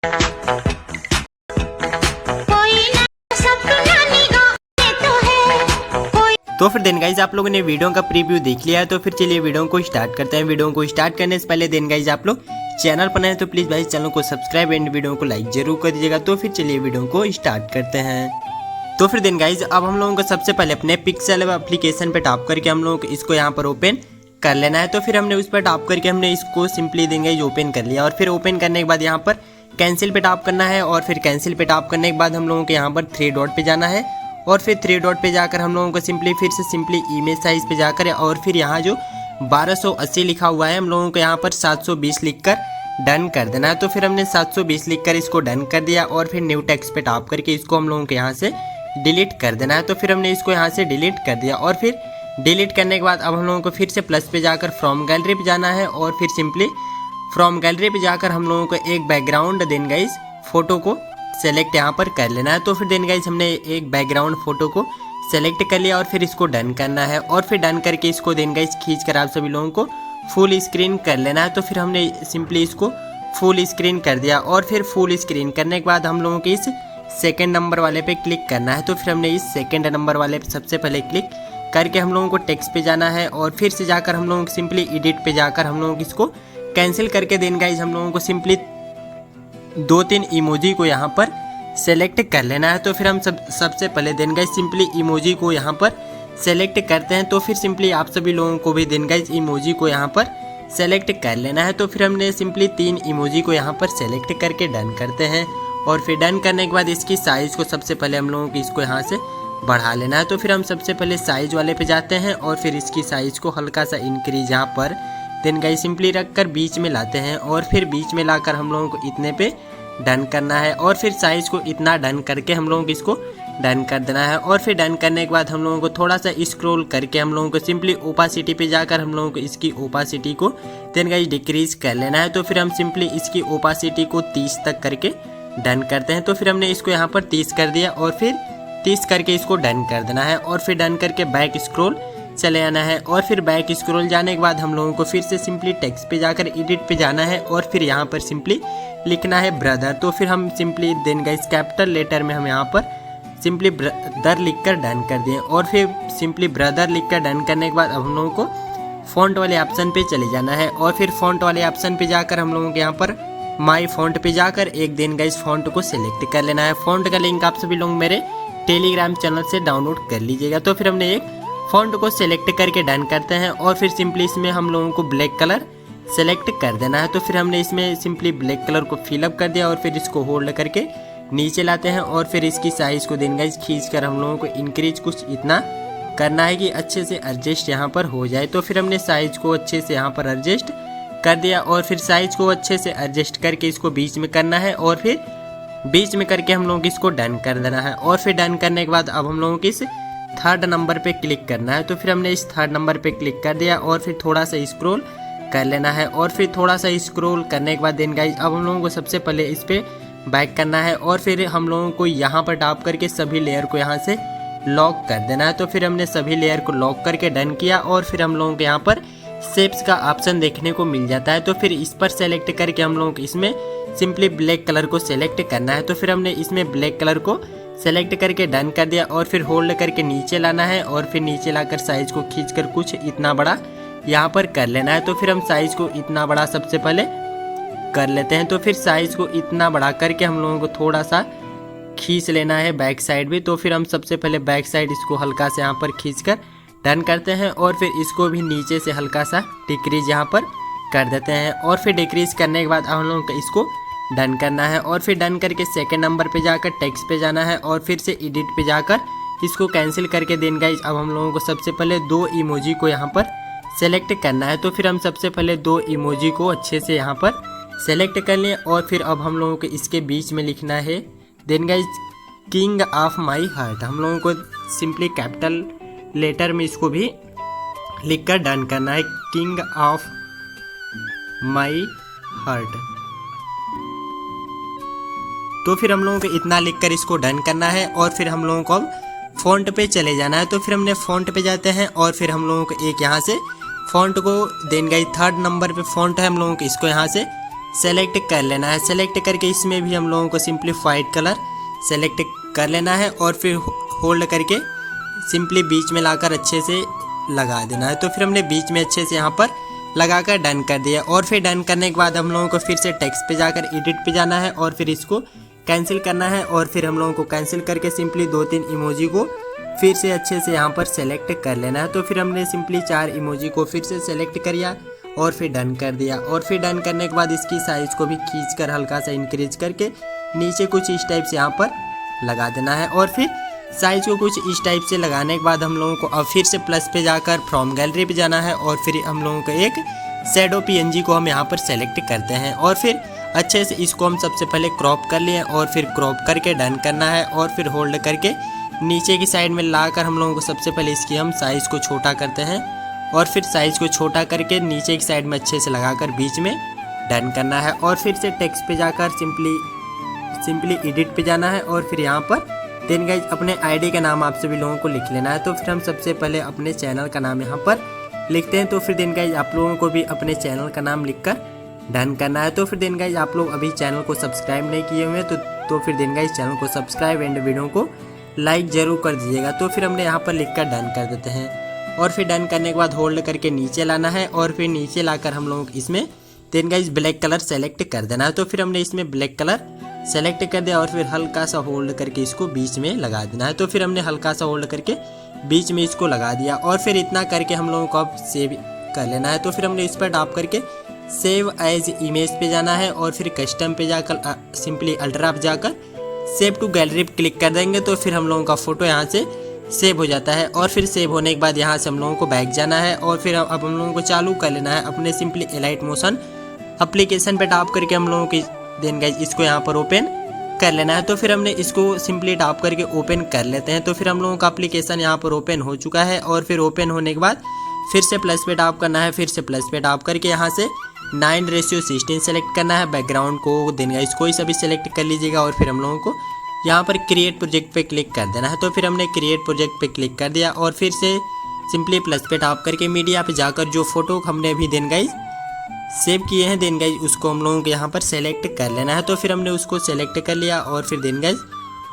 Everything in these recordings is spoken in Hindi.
तो फिर देन गाइज आप लोगों ने वीडियो का प्रीव्यू देख लिया है, तो फिर चलिए वीडियो को स्टार्ट करते हैं। वीडियो को स्टार्ट करने से पहले देन गाइज आप लोग चैनल पर नए हैं तो प्लीज भाई चैनल को सब्सक्राइब एंड वीडियो को लाइक जरूर कर दीजिएगा। तो फिर चलिए वीडियो को स्टार्ट करते हैं। तो फिर देन गाइज अब हम लोगों को सबसे पहले अपने पिक्सेल एप्लीकेशन पे टैप करके हम लोगों को इसको यहाँ पर ओपन कर लेना है। तो फिर हमने उस पर टैप करके हमने इसको सिंपली देन गाइज ओपन कर लिया, और फिर ओपन करने के बाद यहाँ पर कैंसिल पे टैप करना है, और फिर कैंसिल पे टैप करने के बाद हम लोगों को यहाँ पर 3 डॉट पे जाना है, और फिर 3 डॉट पे जाकर हम लोगों को सिंपली फिर से सिंपली इमेज साइज पे जाकर और फिर यहाँ जो 1280 लिखा हुआ है हम लोगों को यहाँ पर 720 लिखकर डन कर देना है। तो फिर हमने 720 लिखकर इसको डन कर दिया, और फिर न्यू टेक्स्ट पे टैप करके इसको हम लोगों को यहाँ से डिलीट कर देना है। तो फिर हमने इसको यहाँ से डिलीट कर दिया, और फिर डिलीट करने के बाद अब हम लोगों को फिर से प्लस पे जाकर फ्रॉम गैलरी पे जाना है, और फिर सिंपली फ्रॉम गैलरी पे जाकर हम लोगों को एक बैकग्राउंड देन गाइज फोटो को सेलेक्ट यहाँ पर कर लेना है। तो फिर देन गाइज हमने एक बैकग्राउंड फोटो को सेलेक्ट कर लिया, और फिर इसको डन करना है, और फिर डन करके इसको देन गाइज खींच कर आप सभी लोगों को फुल स्क्रीन कर लेना है। तो फिर हमने सिंपली इसको फुल स्क्रीन कर दिया, और फिर फुल स्क्रीन करने के बाद हम लोगों को इस सेकंड नंबर वाले पे क्लिक करना है। तो फिर हमने इस सेकंड नंबर वाले पे सबसे पहले क्लिक करके हम लोगों को टेक्स्ट पे जाना है, और फिर से जाकर हम लोगों को सिंपली एडिट पे जाकर हम लोगों को इसको कैंसिल करके देन गाइज हम लोगों को सिंपली 2-3 इमोजी को यहाँ पर सेलेक्ट कर लेना है। तो फिर हम सबसे पहले देन गाइज सिंपली इमोजी को यहाँ पर सेलेक्ट करते हैं। तो फिर सिंपली आप सभी लोगों को भी देन गाइज इमोजी को यहाँ पर सेलेक्ट कर लेना है। तो फिर हमने सिंपली 3 इमोजी को यहाँ पर सेलेक्ट करके डन करते हैं, और फिर डन करने के बाद इसकी साइज़ को सबसे पहले हम लोगों को इसको यहाँ से बढ़ा लेना है। तो फिर हम सबसे पहले साइज वाले पे जाते हैं, और फिर इसकी साइज़ को हल्का सा इंक्रीज यहाँ पर देन गाइज सिंपली रख कर बीच में लाते हैं, और फिर बीच में लाकर हम लोगों को इतने पे डन करना है, और फिर साइज़ को इतना डन करके हम लोगों को इसको डन कर देना है। और फिर डन करने के बाद हम लोगों को थोड़ा सा स्क्रॉल करके हम लोगों को सिंपली ओपासिटी पे जाकर हम लोगों को इसकी ओपासिटी को देन गाइज डिक्रीज कर लेना है। तो फिर हम सिंपली इसकी ओपासिटी को 30 तक करके डन करते हैं। तो फिर हमने इसको यहाँ पर 30 कर दिया, और फिर 30 करके इसको डन कर देना है, और फिर डन करके बैक स्क्रॉल चले आना है, और फिर बैक स्क्रॉल जाने के बाद हम लोगों को फिर से सिंपली टेक्स्ट पे जाकर एडिट पे जाना है, और फिर यहाँ पर सिंपली लिखना है ब्रदर। तो फिर हम simply then guys capital letter में हम यहाँ पर सिंपली ब्रदर लिखकर डन कर दिए, और फिर सिंपली ब्रदर लिखकर डन करने के बाद अब हम लोगों को फॉन्ट वाले ऑप्शन पे चले जाना है, और फिर फॉन्ट वाले ऑप्शन पे जाकर हम लोगों को यहाँ पर माई फॉन्ट पे जाकर एक देन गाइस फॉन्ट को सिलेक्ट कर लेना है। फॉन्ट का लिंक आप सभी लोग मेरे टेलीग्राम चैनल से डाउनलोड कर लीजिएगा। तो फिर हमने एक फॉन्ट को सिलेक्ट करके डन करते हैं, और फिर सिंपली इसमें हम लोगों को ब्लैक कलर सेलेक्ट कर देना है। तो फिर हमने इसमें सिंपली ब्लैक कलर को फिलअप कर दिया, और फिर इसको होल्ड करके नीचे लाते हैं, और फिर इसकी साइज़ को देन गाइस खींच कर हम लोगों को इंक्रीज कुछ इतना करना है कि अच्छे से एडजस्ट यहाँ पर हो जाए। तो फिर हमने साइज़ को अच्छे से यहाँ पर एडजस्ट कर दिया, और फिर साइज़ को अच्छे से एडजस्ट करके इसको बीच में करना है, और फिर बीच में करके हम लोगों को इसको डन कर देना है। और फिर डन करने के बाद अब हम लोगों को इस 3rd नंबर पे क्लिक करना है। तो फिर हमने इस 3rd नंबर पे क्लिक कर दिया, और फिर थोड़ा सा स्क्रॉल कर लेना है, और फिर थोड़ा सा स्क्रॉल करने के बाद देन गाइस अब हम लोगों को सबसे पहले इस पे बैक करना है, और फिर हम लोगों को यहाँ पर टैप करके सभी लेयर को यहाँ से लॉक कर देना है। तो फिर हमने सभी लेयर को लॉक करके डन किया, और फिर हम लोगों को यहाँ पर शेप्स का ऑप्शन देखने को मिल जाता है। तो फिर इस पर सेलेक्ट करके हम लोगों को इसमें सिंपली ब्लैक कलर को सेलेक्ट करना है। तो फिर हमने इसमें ब्लैक कलर को सेलेक्ट करके डन कर दिया, और फिर होल्ड करके नीचे लाना है, और फिर नीचे लाकर साइज को खींचकर कुछ इतना बड़ा यहाँ पर कर लेना है। तो फिर हम साइज को इतना बड़ा सबसे पहले कर लेते हैं। तो फिर साइज को इतना बड़ा करके हम लोगों को थोड़ा सा खींच लेना है बैक साइड भी। तो फिर हम सबसे पहले बैक साइड इसको हल्का से यहाँ पर खींच कर डन करते हैं, और फिर इसको भी नीचे से हल्का सा डिक्रीज यहाँ पर कर देते हैं, और फिर डिक्रीज करने के बाद हम लोगों को इसको डन करना है, और फिर डन करके सेकंड नंबर पे जाकर टेक्स्ट पे जाना है, और फिर से एडिट पे जाकर इसको कैंसिल करके देन गाइज अब हम लोगों को सबसे पहले 2 इमोजी को यहाँ पर सेलेक्ट करना है। तो फिर हम सबसे पहले 2 इमोजी को अच्छे से यहाँ पर सेलेक्ट कर लें, और फिर अब हम लोगों को इसके बीच में लिखना है then guys king of my heart. हम लोगों को सिंपली कैपिटल लेटर में इसको भी लिख कर डन करना है, किंग ऑफ माई हार्ट। तो फिर हम लोगों को इतना लिखकर इसको डन करना है, और फिर हम लोगों को अब फॉन्ट पे चले जाना है। तो फिर हमने फॉन्ट पे जाते हैं, और फिर हम लोगों को एक यहाँ से फॉन्ट को देन गाइस 3rd नंबर पे फॉन्ट है, हम लोगों को इसको यहाँ से सेलेक्ट कर लेना है। सेलेक्ट करके इसमें भी हम लोगों को सिंपली वाइट कलर सेलेक्ट कर लेना है और फिर होल्ड करके सिंपली बीच में लाकर अच्छे से लगा देना है। तो फिर हमने बीच में अच्छे से यहाँ पर लगाकर डन कर दिया। और फिर डन करने के बाद हम लोगों को फिर से टेक्स्ट पे जाकर एडिट पे जाना है और फिर इसको कैंसिल करना है। और फिर हम लोगों को कैंसिल करके सिंपली 2-3 इमोजी को फिर से अच्छे से यहाँ पर सेलेक्ट कर लेना है। तो फिर हमने सिंपली 4 इमोजी को फिर से सेलेक्ट कर लिया और फिर डन कर दिया। और फिर डन करने के बाद इसकी साइज़ को भी खींचकर हल्का सा इंक्रीज करके नीचे कुछ इस टाइप से यहाँ पर लगा देना है। और फिर साइज को कुछ इस टाइप से लगाने के बाद हम लोगों को अब फिर से प्लस पे जाकर फ्रॉम गैलरी पे जाना है और फिर हम लोगों को एक शैडो पीएनजी को हम यहाँ पर सेलेक्ट करते हैं। और फिर अच्छे से इसको हम सबसे पहले क्रॉप कर लिए और फिर क्रॉप करके डन करना है। और फिर होल्ड करके नीचे की साइड में लाकर हम लोगों को सबसे पहले इसकी हम साइज़ को छोटा करते हैं और फिर साइज़ को छोटा करके नीचे की साइड में अच्छे से लगाकर बीच में डन करना है। और फिर से टेक्स्ट पे जाकर सिंपली एडिट पे जाना है और फिर यहाँ पर देन गाइज अपने आईडी का नाम आप सभी लोगों को लिख लेना है। तो फिर हम सबसे पहले अपने चैनल का नाम यहाँ पर लिखते हैं। तो फिर देन गाइज आप लोगों को भी अपने चैनल का नाम लिखकर डन करना है। तो फिर देन गाइज आप लोग अभी चैनल को सब्सक्राइब नहीं किए हुए तो फिर देन गाइज चैनल को सब्सक्राइब एंड वीडियो को लाइक जरूर कर दीजिएगा। तो फिर हमने यहाँ पर लिख कर डन कर देते हैं। और फिर डन करने के बाद होल्ड करके नीचे लाना है और फिर नीचे लाकर हम लोग इसमें then guys black colour select कर देना है। तो फिर हमने इसमें ब्लैक कलर सेलेक्ट कर दिया और फिर हल्का सा होल्ड करके इसको बीच में लगा देना है। तो फिर हमने हल्का सा होल्ड करके बीच में इसको लगा दिया और फिर इतना करके हम लोगों को अब सेव कर लेना है। तो फिर हमने इस पर टैप करके सेव एज इमेज पे जाना है और फिर कस्टम पे जाकर सिंपली अल्ट्रा पे जाकर सेव टू गैलरी पे क्लिक कर देंगे। तो फिर हम लोगों का फ़ोटो यहाँ से सेव हो जाता है। और फिर सेव होने के बाद यहाँ से हम लोगों को बैक जाना है और फिर अब हम लोगों को चालू कर लेना है अपने सिंपली एलाइट मोशन एप्लीकेशन पे टैप करके हम लोगों की देन गाइज इसको यहाँ पर ओपन कर लेना है। तो फिर हमने इसको सिंपली टैप करके ओपन कर लेते हैं। तो फिर हम लोगों का एप्लीकेशन यहाँ पर ओपन हो चुका है। और फिर ओपन होने के बाद फिर से प्लस पे टैप करना है, फिर से प्लस पे टैप करके यहाँ से 9:16 सेलेक्ट करना है। बैकग्राउंड को देन गाइज कोई सा भी सेलेक्ट कर लीजिएगा और फिर हम लोगों को यहाँ पर क्रिएट प्रोजेक्ट पे क्लिक कर देना है। तो फिर हमने क्रिएट प्रोजेक्ट पे क्लिक कर दिया और फिर से सिंपली प्लस पे टैप करके मीडिया पे जाकर जो फोटो हमने अभी देन गाइज सेव किए हैं देन गाइज उसको हम लोगों को यहाँ पर सेलेक्ट कर लेना है। तो फिर हमने उसको सेलेक्ट कर लिया और फिर देन गाइज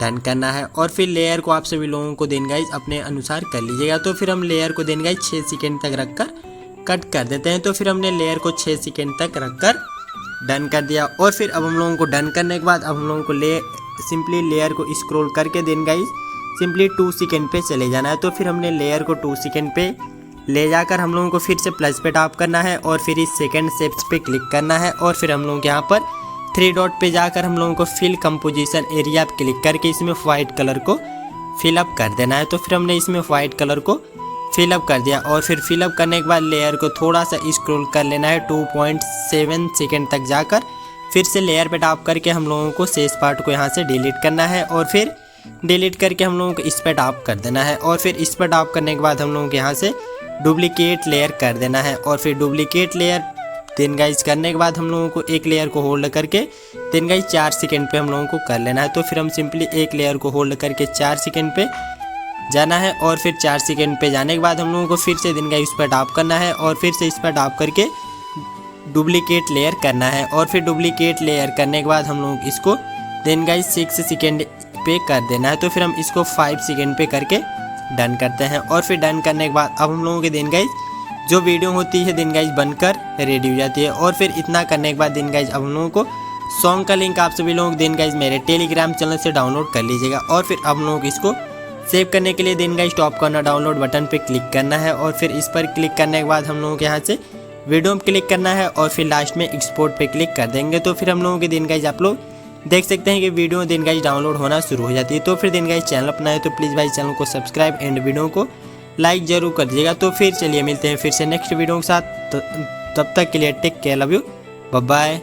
डन करना है। और फिर लेयर को आप सभी लोगों को देन गाइज अपने अनुसार कर लीजिएगा। तो फिर हम लेयर को देन गाइज 6 सेकेंड तक रखकर कट कर देते हैं। तो फिर हमने लेयर को 6 सेकेंड तक रखकर डन कर दिया। और फिर अब हम लोगों को डन करने के बाद अब हम लोगों को सिंपली लेयर को स्क्रॉल करके देन गाइज सिंपली 2 सेकेंड पे चले जाना है। तो फिर हमने लेयर को 2 सेकेंड पे ले जाकर हम लोगों को फिर से प्लस पे टैप करना है और फिर इस सेकंड शेप्स पे क्लिक करना है। और फिर हम लोगों के यहाँ पर 3 डॉट पे जाकर हम लोगों को फिल कंपोजिशन एरिया पे क्लिक करके इसमें वाइट कलर को फिलअप कर देना है। तो फिर हमने इसमें वाइट कलर को फिलअप कर दिया और फिर फिलअप करने के बाद लेयर को थोड़ा सा स्क्रॉल कर लेना है 2.7 सेकेंड तक जाकर फिर से लेयर पे टैप करके हम लोगों को शेष पार्ट को यहाँ से डिलीट करना है। और फिर डिलीट करके हम लोगों को इस पर टैप कर देना है और फिर इस पर टैप करने के बाद हम लोगों को यहाँ से डुप्लीकेट लेयर कर देना है। और फिर डुप्लीकेट लेयर देन गाइज करने के बाद हम लोगों को एक लेयर को होल्ड करके देन गाइज 4 सेकेंड पे हम लोगों को कर लेना है। तो फिर हम सिंपली एक लेयर को होल्ड करके 4 सेकेंड पे जाना है और फिर 4 सेकेंड पे जाने के बाद हम लोगों को फिर से देन गाइज इस पर टैप करना है और फिर से इस पर टैप करके डुप्लीकेट लेयर करना है। और फिर डुप्लीकेट लेयर करने के बाद हम लोग इसको देन गाइज 6 सेकेंड पे कर देना है। तो फिर हम इसको 5 सेकेंड पे करके डन करते हैं। और फिर डन करने के बाद अब हम लोगों के देन गाइज जो वीडियो होती है देन गाइज बनकर रेडी हो जाती है। और फिर इतना करने के बाद देन गाइज अब हम लोगों को सॉन्ग का लिंक आप सभी लोग देन गाइज मेरे टेलीग्राम चैनल से डाउनलोड कर लीजिएगा। और फिर अब हम लोग इसको सेव करने के लिए then guys top corner download button पे क्लिक करना है और फिर इस पर क्लिक करने के बाद हम लोगों के यहाँ से वीडियो पे क्लिक करना है और फिर लास्ट में एक्सपोर्ट पे क्लिक कर देंगे। तो फिर हम लोगों के देन गाइज आप लोग देख सकते हैं कि वीडियो देन गाइज डाउनलोड होना शुरू हो जाती है। तो फिर देन गाइज चैनल अपना है तो प्लीज़ भाई चैनल को सब्सक्राइब एंड वीडियो को लाइक जरूर कर दीजिएगा। तो फिर चलिए मिलते हैं फिर से नेक्स्ट वीडियो के साथ। तो तब तक के लिए take care, love you, bye bye.